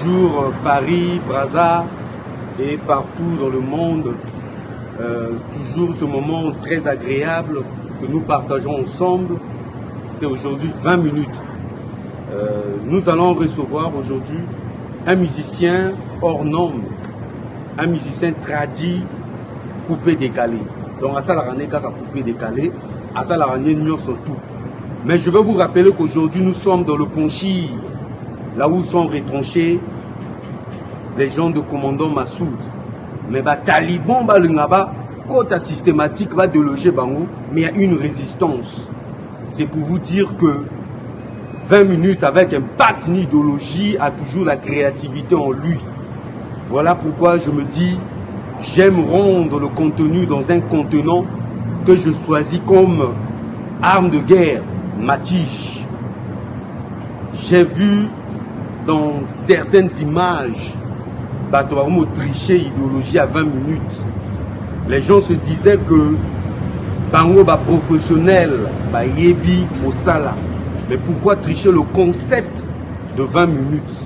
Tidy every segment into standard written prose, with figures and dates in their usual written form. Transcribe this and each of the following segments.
toujours Paris, Brazza et partout dans le monde. Toujours ce moment très agréable que nous partageons ensemble. C'est aujourd'hui 20 minutes. Nous allons recevoir aujourd'hui un musicien hors norme, un musicien tradit, coupé décalé. Donc à ça la rane kaka coupé décalé, à ça la rane nyo surtout. Mais je veux vous rappeler qu'aujourd'hui nous sommes dans le Ponchir, là où sont retranchés les gens de commandant Massoud. Mais bah Taliban bah l'ingaba côté systématique va déloger bango, mais il y a une résistance. C'est pour vous dire que 20 minutes avec un patin d'idéologie a toujours la créativité en lui. Voilà pourquoi je me dis, j'aime rendre le contenu dans un contenant que je choisis comme arme de guerre, ma tige. J'ai vu dans certaines images, Batoarumo tricher idéologie à 20 minutes. Les gens se disaient que Bango ba professionnel, ba yebi mosala. Mais pourquoi tricher le concept de 20 minutes?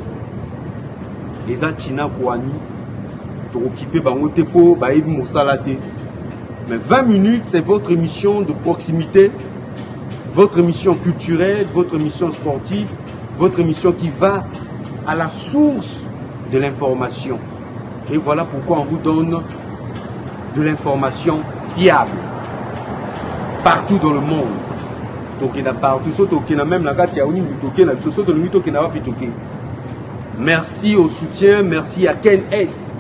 Les Atina Kouani, t'occuper Bango Tepo, ba yebi mosala te. Mais 20 minutes, c'est votre émission de proximité, votre émission culturelle, votre émission sportive, votre émission qui va à la source de l'information. Et voilà pourquoi on vous donne de l'information fiable partout dans le monde. Merci au soutien, merci à Ken S,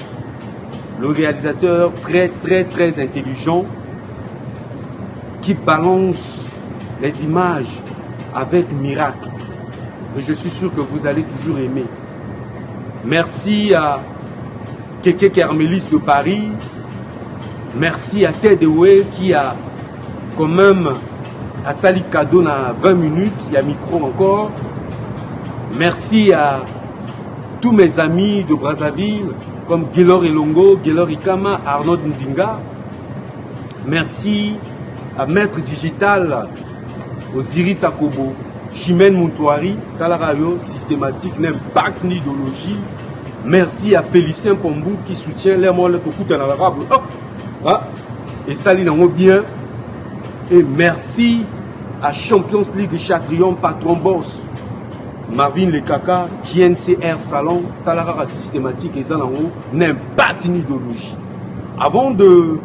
le réalisateur très intelligent qui balance les images avec miracle. Et je suis sûr que vous allez toujours aimer. Merci à Keke Kermélis de Paris. Merci à Tedewe qui a quand même à Sali cadeau dans 20 minutes. Il y a micro encore. Merci à tous mes amis de Brazzaville comme Gilor Elongo, Gilor Ikama, Arnaud Nzinga. Merci à Maître Digital, Osiris Akobo, Chimène Moutouari, Kalarayo, systématique, n'impact ni idéologie. Merci à Félicien Pombou qui soutient les mots de l'arabe. Et Sali Nango bien. Et merci à Champions League Chatrion, Patron Boss, Marvin Lekaka, JNCR Salon, Talarara systématique et Zanango, n'impact ni idéologie. Avant de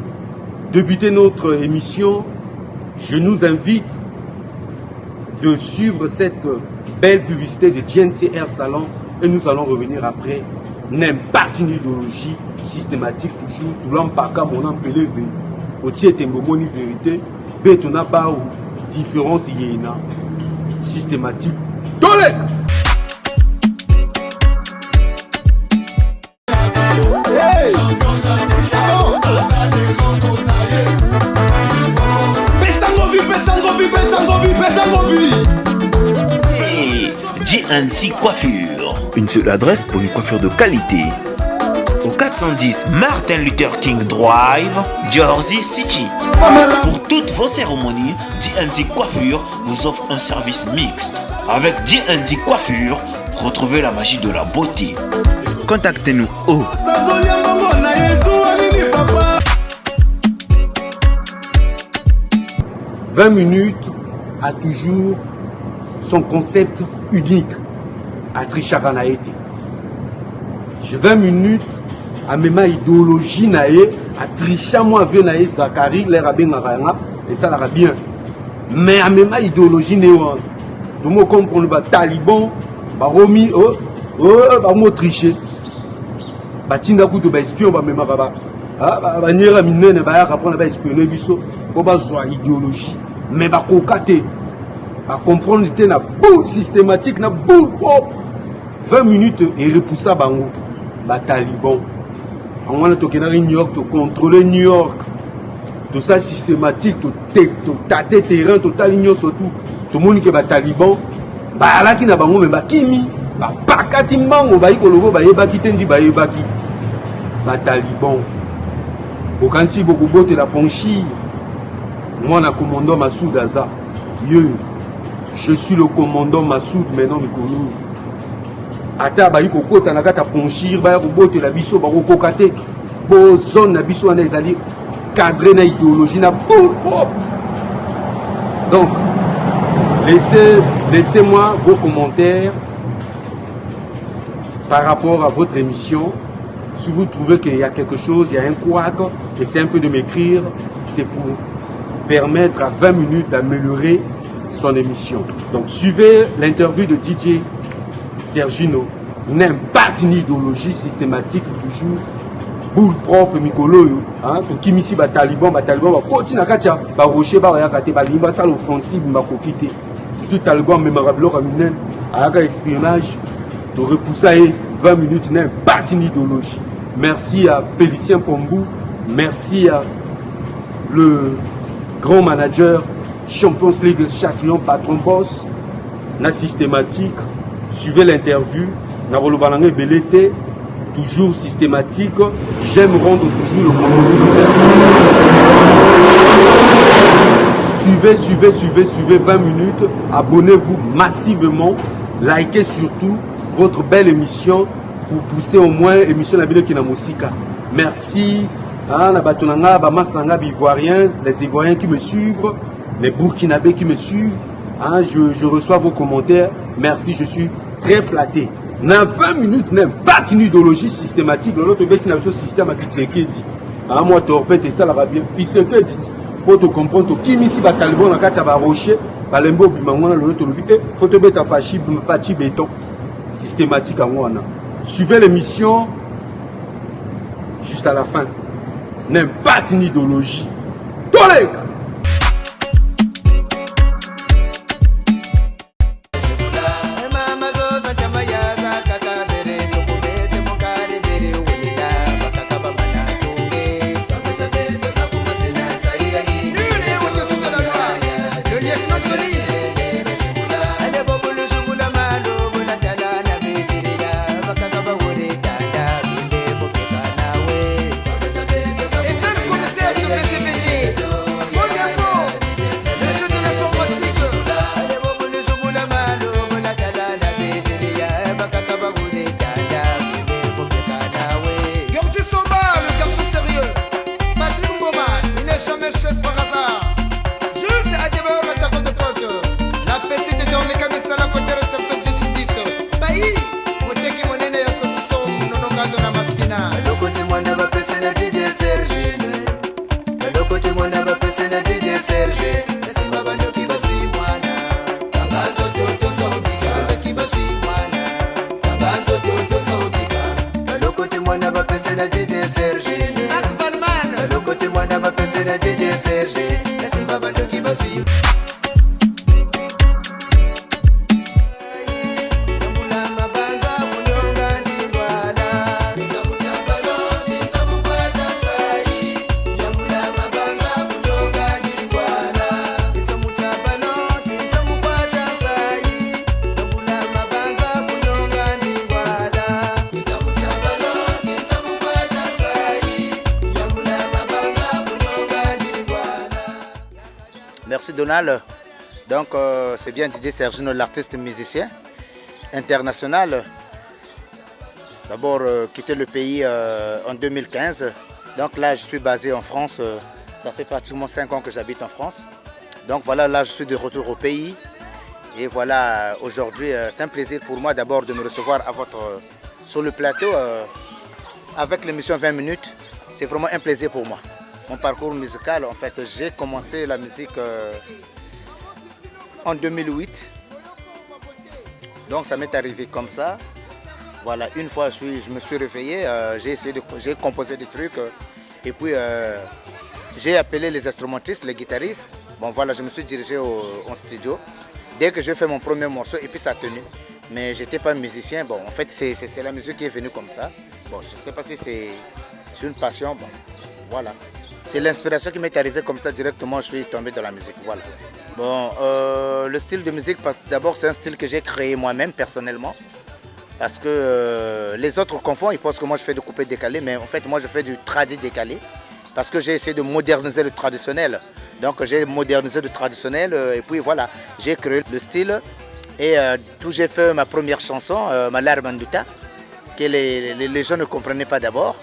débuter notre émission, je nous invite de suivre cette belle publicité de JNCR Salon et nous allons revenir après. N'impact ni idéologie systématique toujours, tout l'empaka mon appelé au tiers moni vérité, bétona bao différence yéna systématique. Tolek! Hey! GNC Coiffure. Une seule adresse pour une coiffure de qualité. Au 410 Martin Luther King Drive, Jersey City. Pour toutes vos cérémonies, GNC Coiffure vous offre un service mixte. Avec GNC Coiffure, retrouvez la magie de la beauté. Contactez-nous au 20 minutes a toujours son concept unique à Trichakanaete. 20 minutes à même idéologie nae à Tricha moi vieux nae Zakari les rabbins maranga et ça la bien. Mais à même idéologie néo. Donc on comprend le Taliban, ba Romi ba mo tricher. Ba tinda ku to ba espion ba même ba ba nyera minene ba ya prendre ba espionner biso ko ba zo idéologie. Mais ba kokate à comprendre que na boule systématique na boule 20 minutes et repousser bango ba Taliban on a toqué New York to contrôler New York tout ça systématique to tâter terrain total union surtout tout le monde qui ba Taliban ba la ki na bango mais ba kimi ba pakati mbango ba ikologo ba yebaki tendi ba yebaki ba Taliban okansi beaucoup bote la Ponchir moi na commandant Massoud Aza je suis le commandant Massoud maintenant Mikolo ata bayi kokota na kata ponchir baya kobotela biso bakokoka te bo zone na biso wana ezali cadré na idéologie na boule propre. Donc laissez-moi vos commentaires par rapport à votre émission. Si vous trouvez qu'il y a quelque chose, il y a un couac, essayez un peu de m'écrire. C'est pour permettre à 20 minutes d'améliorer son émission. Donc suivez l'interview de DJ Sergino. N'importe une idéologie systématique toujours. Boule propre mikolo hein to kimisi ba taliban koti na katia ba rocher ba ya kate ba limba sale offensive ba kokite surtout taliban mémorable raminen aka espionnage de repousser 20 minutes n'importe une idéologie. Merci à Félicien Pombou, merci à le grand manager Champions League Châtillon patron boss na systématique. Suivez l'interview na Rolobanangé Belete. Toujours systématique, j'aime rendre toujours le contenu. Suivez 20 minutes, abonnez-vous massivement, likez surtout votre belle émission pour pousser au moins l'émission de la vidéo qui est dans Moussika. Merci à les Ivoiriens qui me suivent, les Burkinabés qui me suivent. Je reçois vos commentaires. Merci, je suis très flatté. Dans 20 minutes, même pas une idéologie systématique. L'autre bête n'a pas systématique, c'est qui dit. Moi, tu répètes ça, là, bien. Puis c'est que dit. Pour te comprendre, qui ici, va taliban, dans le cas, ça va rocher, va l'embo, bimangwana, l'autre, faut te mettre à fachi béton. Systématique à moi, suivez l'émission juste à la fin. N'aime pas une idéologie. Tolé! Merci Donald. Donc c'est bien DJ Sergino, l'artiste musicien international. D'abord quitté le pays en 2015. Donc là je suis basé en France. Ça fait pratiquement 5 ans que j'habite en France. Donc voilà, là je suis de retour au pays. Et voilà, aujourd'hui c'est un plaisir pour moi d'abord de me recevoir sur le plateau avec l'émission 20 minutes. C'est vraiment un plaisir pour moi. Mon parcours musical, en fait, j'ai commencé la musique en 2008. Donc ça m'est arrivé comme ça. Voilà, une fois je me suis réveillé, j'ai composé des trucs. Et puis j'ai appelé les instrumentistes, les guitaristes. Bon voilà, je me suis dirigé en studio. Dès que j'ai fait mon premier morceau, et puis ça a tenu. Mais je n'étais pas musicien. Bon, en fait, c'est la musique qui est venue comme ça. Bon, je ne sais pas si c'est une passion. Bon, voilà. C'est l'inspiration qui m'est arrivée comme ça directement, je suis tombé dans la musique. Voilà. Bon, le style de musique, d'abord c'est un style que j'ai créé moi-même personnellement. Parce que les autres confondent, ils pensent que moi je fais du coupé décalé, mais en fait moi je fais du tradi décalé. Parce que j'ai essayé de moderniser le traditionnel. Donc j'ai modernisé le traditionnel et puis voilà, j'ai créé le style Et d'où j'ai fait ma première chanson, Malar Manduta, que les gens ne comprenaient pas d'abord.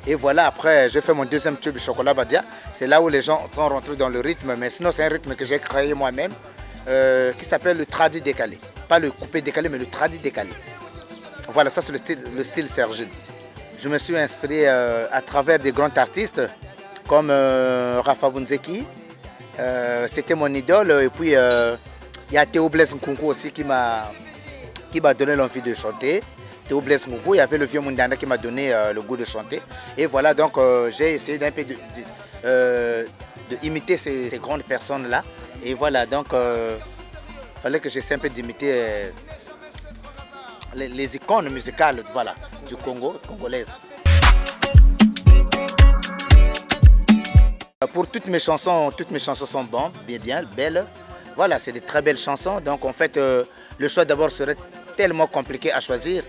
Et voilà, après j'ai fait mon deuxième tube, Chocolat Badia. C'est là où les gens sont rentrés dans le rythme, mais sinon c'est un rythme que j'ai créé moi-même, qui s'appelle le tradi décalé. Pas le coupé décalé, mais le tradi décalé. Voilà, ça c'est le style Sergine. Je me suis inspiré à travers des grands artistes comme Rafa Bunzeki. C'était mon idole. Et puis il y a Théo Blaise Nkunku aussi qui m'a donné l'envie de chanter. Théo Blaise Nkunku, il y avait le vieux Mundanda qui m'a donné le goût de chanter. Et voilà, donc j'ai essayé d'un peu d'imiter ces grandes personnes-là. Et voilà, donc il fallait que j'essaie un peu d'imiter les icônes musicales, voilà, du Congo, congolaises. Pour toutes mes chansons sont bonnes, bien, belles. Voilà, c'est de très belles chansons. Donc en fait, le choix d'abord serait tellement compliqué à choisir.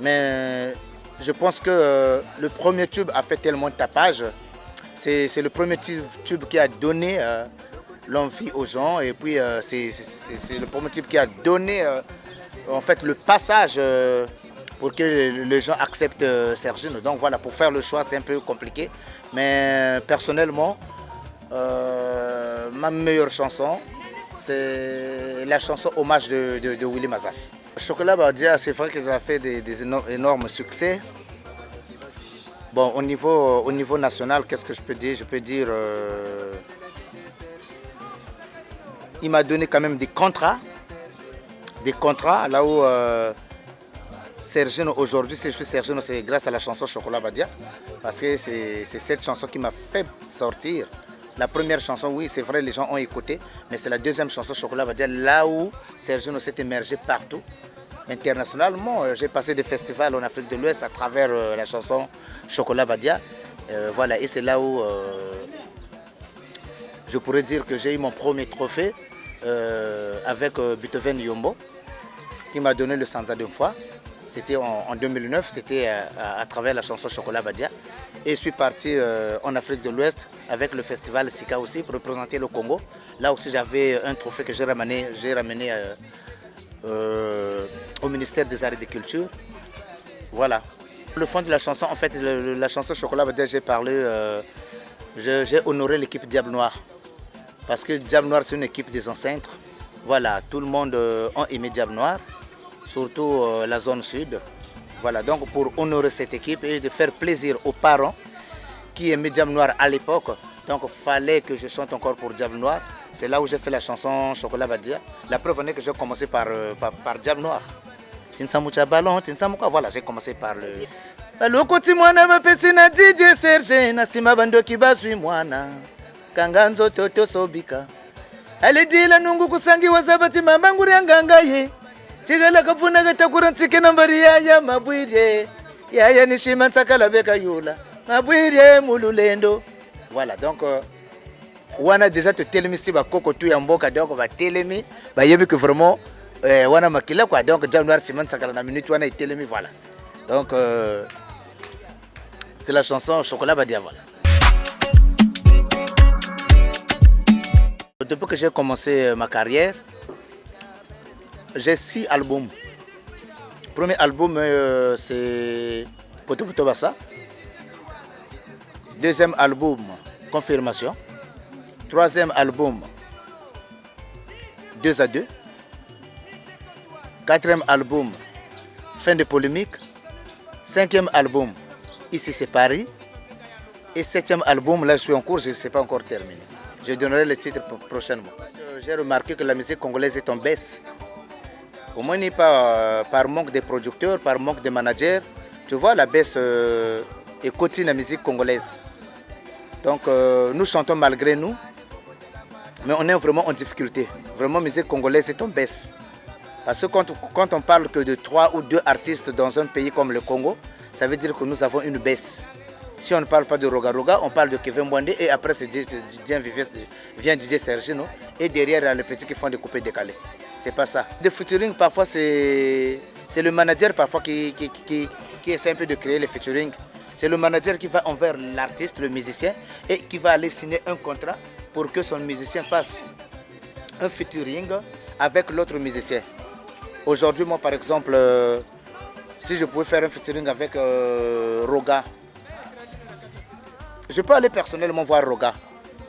Mais je pense que le premier tube a fait tellement de tapage. C'est le premier tube qui a donné l'envie aux gens. Et puis c'est le premier tube qui a donné en fait le passage pour que les gens acceptent Sergine. Donc voilà, pour faire le choix, c'est un peu compliqué. Mais personnellement, ma meilleure chanson, c'est la chanson Hommage de Willy Mazas. Chocolat Badia, c'est vrai qu'ils ont fait des énormes succès. Bon, au niveau national, qu'est-ce que je peux dire? Je peux dire il m'a donné quand même des contrats là où Sergine aujourd'hui, si je suis Sergine, c'est grâce à la chanson Chocolat Badia, parce que c'est cette chanson qui m'a fait sortir. La première chanson, oui, c'est vrai, les gens ont écouté, mais c'est la deuxième chanson Chocolat Badia, là où Sergine s'est émergé partout. Internationalement, j'ai passé des festivals en Afrique de l'Ouest à travers la chanson Chocolat Badia. Voilà, et c'est là où je pourrais dire que j'ai eu mon premier trophée avec Beethoven Yombo, qui m'a donné le Sanza d'une fois. C'était en 2009, c'était à travers la chanson Chocolat Badia. Et je suis parti en Afrique de l'Ouest avec le festival Sika aussi pour représenter le Congo. Là aussi j'avais un trophée que j'ai ramené au ministère des Arts et des Cultures. Voilà. Le fond de la chanson, en fait, la chanson Chocolat Badia, j'ai parlé, j'ai honoré l'équipe Diable Noir. Parce que Diable Noir, c'est une équipe des ancêtres. Voilà, tout le monde a aimé Diable Noir, surtout la zone sud. Voilà, donc pour honorer cette équipe et de faire plaisir aux parents qui aimaient Diable Noir à l'époque, donc il fallait que je chante encore pour Diable Noir. C'est là où j'ai fait la chanson Chocolat Badia. La preuve en est que j'ai commencé par Diable Noir. Voilà, j'ai commencé par le... Alokoti mwana bapesi na DJ Serge na sima bandoki baswi mwana kanganzo toto sobika alidila nungu kusangi wazabati mamanguri anganga ye chigala kafuna gatakura nsike nambari ya mabwire ya nishima nsakala beka yula mabwire mululendo. Voilà, donc wana déjà te telemisi ba koko tu ya mboka, donc ba telemi ba yebi que vraiment wana makila quoi, donc January Simon sakala na minute wana telemi. Voilà, donc c'est la chanson Chocolat Badia. Voilà. Depuis que j'ai commencé ma carrière, j'ai 6 albums. Premier album c'est Poto Poto Bassa. Deuxième album Confirmation. Troisième album 2 à 2. Quatrième album Fin de polémique. Cinquième album Ici c'est Paris. Et septième album, là je suis en cours, je ne sais pas encore terminé. Je donnerai le titre prochainement. J'ai remarqué que la musique congolaise est en baisse. Au moins pas par manque de producteurs, par manque de managers. Tu vois la baisse est continue la musique congolaise. Donc nous chantons malgré nous, mais on est vraiment en difficulté. Vraiment, la musique congolaise est en baisse. Parce que quand on parle que de 3 ou 2 artistes dans un pays comme le Congo, ça veut dire que nous avons une baisse. Si on ne parle pas de Roga Roga, on parle de Kevin Mwande et après vient DJ Sergino et derrière il y a les petits qui font des coupés décalés. C'est pas ça. Le featuring parfois c'est le manager parfois qui essaie un peu de créer les featuring. C'est le manager qui va envers l'artiste, le musicien, et qui va aller signer un contrat pour que son musicien fasse un featuring avec l'autre musicien. Aujourd'hui, moi par exemple, si je pouvais faire un featuring avec Roga, je peux aller personnellement voir Roga.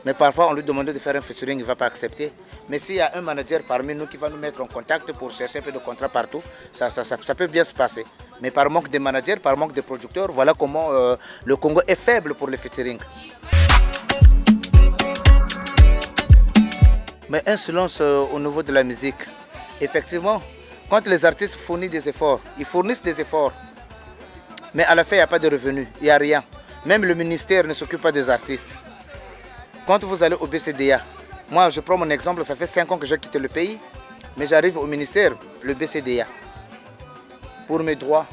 Mais parfois, on lui demande de faire un featuring, il ne va pas accepter. Mais s'il y a un manager parmi nous qui va nous mettre en contact pour chercher un peu de contrats partout, ça peut bien se passer. Mais par manque de managers, par manque de producteurs, voilà comment le Congo est faible pour le featuring. Mais un silence au niveau de la musique. Effectivement, quand les artistes fournissent des efforts, ils fournissent des efforts. Mais à la fin, il n'y a pas de revenus, il n'y a rien. Même le ministère ne s'occupe pas des artistes. Quand vous allez au BCDA, moi je prends mon exemple, ça fait 5 ans que j'ai quitté le pays, mais j'arrive au ministère, le BCDA, pour mes droits.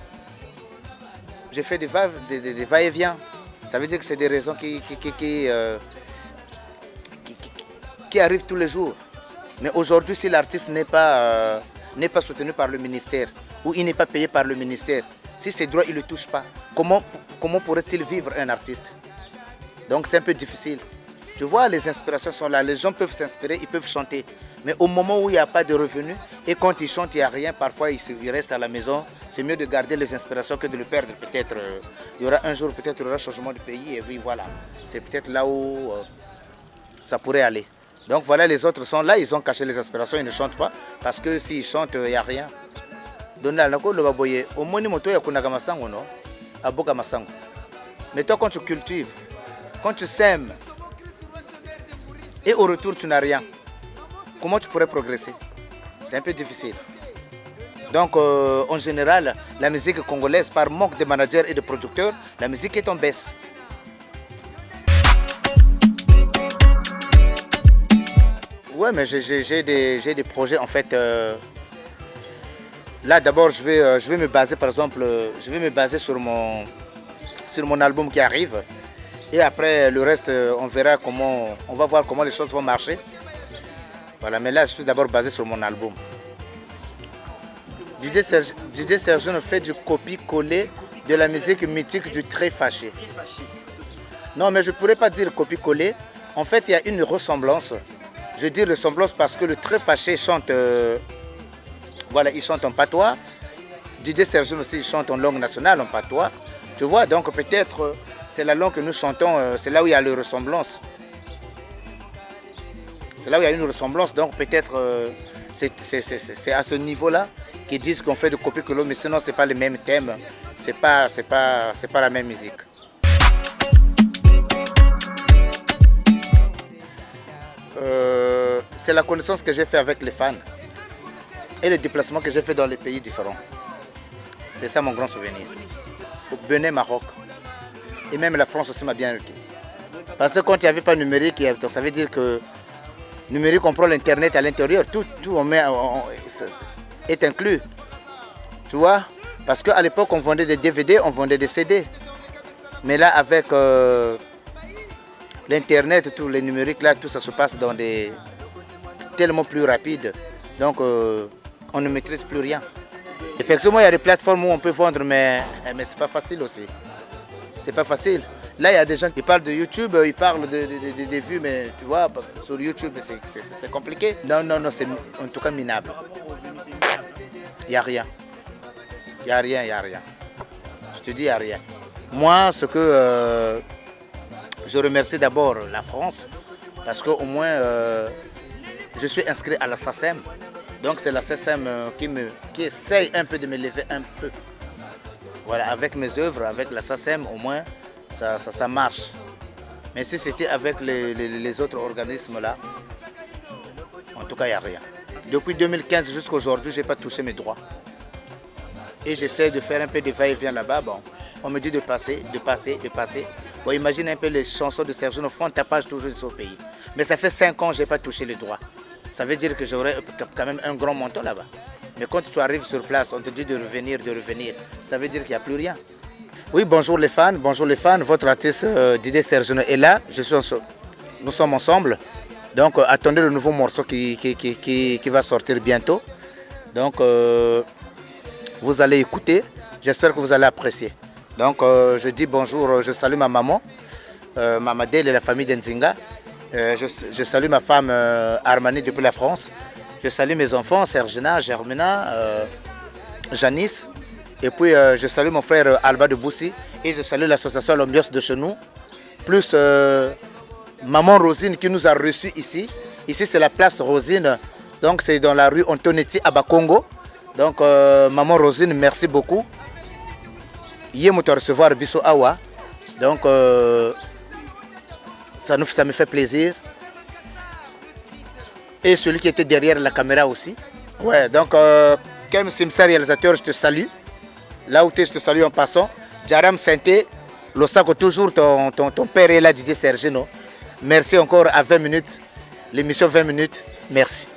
J'ai fait des va-et-vient. Ça veut dire que c'est des raisons qui arrivent tous les jours. Mais aujourd'hui, si l'artiste n'est pas soutenu par le ministère, ou il n'est pas payé par le ministère, si ses droits, il ne le touche pas, comment pourrait-il vivre un artiste? Donc c'est un peu difficile. Tu vois, les inspirations sont là, les gens peuvent s'inspirer, ils peuvent chanter. Mais au moment où il n'y a pas de revenus, et quand ils chantent, il n'y a rien, parfois ils restent à la maison. C'est mieux de garder les inspirations que de le perdre. Peut-être, il y aura un jour, peut-être il y aura changement de pays, et oui, voilà. C'est peut-être là où ça pourrait aller. Donc voilà, les autres sont là, ils ont caché les inspirations, ils ne chantent pas. Parce que s'ils chantent, il n'y a rien. Mais toi, quand tu cultives, quand tu sèmes, et au retour, tu n'as rien. Comment tu pourrais progresser? C'est un peu difficile. Donc, en général, la musique congolaise, par manque de managers et de producteurs, la musique est en baisse. Ouais, mais j'ai des projets, en fait. Là, d'abord, je vais me baser, par exemple, sur mon album qui arrive. Et après, le reste, on va voir comment les choses vont marcher. Voilà, mais là, je suis d'abord basé sur mon album. DJ Sergent fait du copie-coller de la musique mythique du Très Fâché. Non, mais je ne pourrais pas dire copie-coller. En fait, il y a une ressemblance. Je dis ressemblance parce que le Très Fâché chante, il chante en patois. DJ Sergent aussi chante en langue nationale, en patois. Tu vois, donc peut-être... c'est la langue que nous chantons, c'est là où il y a la ressemblance. C'est là où il y a une ressemblance, donc peut-être c'est à ce niveau-là qu'ils disent qu'on fait de copier-coller, mais sinon ce n'est pas le même thème, c'est pas la même musique. C'est la connaissance que j'ai fait avec les fans et les déplacements que j'ai fait dans les pays différents. C'est ça mon grand souvenir. Au Bénin, Maroc. Et même la France aussi m'a bien requis. Parce que quand il n'y avait pas de numérique, ça veut dire que numérique, on prend l'internet à l'intérieur, tout est inclus. Tu vois? Parce qu'à l'époque, on vendait des DVD, on vendait des CD. Mais là, avec l'internet, tout les numériques, là, tout ça se passe dans des tellement plus rapides. Donc, on ne maîtrise plus rien. Effectivement, il y a des plateformes où on peut vendre, mais c'est pas facile aussi. C'est pas facile. Là, il y a des gens qui parlent de YouTube, ils parlent des vues, mais tu vois, sur YouTube, c'est compliqué. Non, c'est en tout cas minable. Il n'y a rien. Il n'y a rien. Je te dis, il n'y a rien. Moi, ce que je remercie d'abord la France, parce qu'au moins, je suis inscrit à la SACEM. Donc, c'est la SACEM qui essaye un peu de me lever un peu. Voilà, avec mes œuvres, avec la SACEM, au moins, ça marche. Mais si c'était avec les autres organismes-là, en tout cas, il n'y a rien. Depuis 2015 jusqu'à aujourd'hui, je n'ai pas touché mes droits. Et j'essaie de faire un peu de va-et-vient là-bas. Bon, on me dit de passer. Bon, imagine un peu les chansons de Sergent font tapage toujours ici au pays. Mais ça fait 5 ans que je n'ai pas touché les droits. Ça veut dire que j'aurai quand même un grand montant là-bas. Mais quand tu arrives sur place, on te dit de revenir. Ça veut dire qu'il n'y a plus rien. Oui, bonjour les fans. Votre artiste DJ Sergent est là. Nous sommes ensemble. Donc attendez le nouveau morceau qui va sortir bientôt. Donc vous allez écouter. J'espère que vous allez apprécier. Donc je dis bonjour, je salue ma maman, Mamadel et la famille d'Enzinga. Je salue ma femme Armani depuis la France. Je salue mes enfants, Sergina, Germina, Janice. Et puis je salue mon frère Alba de Boussi. Et je salue l'association L'Ambiance de chez nous. Plus maman Rosine qui nous a reçus ici. Ici c'est la place Rosine. Donc c'est dans la rue Antonetti à Bakongo. Donc maman Rosine, merci beaucoup. Hier, je recevoir Bisso Awa. Donc ça me fait plaisir. Et celui qui était derrière la caméra aussi. Ouais, donc Kem Simsa, réalisateur, je te salue. Là où tu es, je te salue en passant. Jaram Santé, Losako, toujours ton père est là, Didier Sergino. Merci encore à 20 minutes. L'émission 20 minutes. Merci.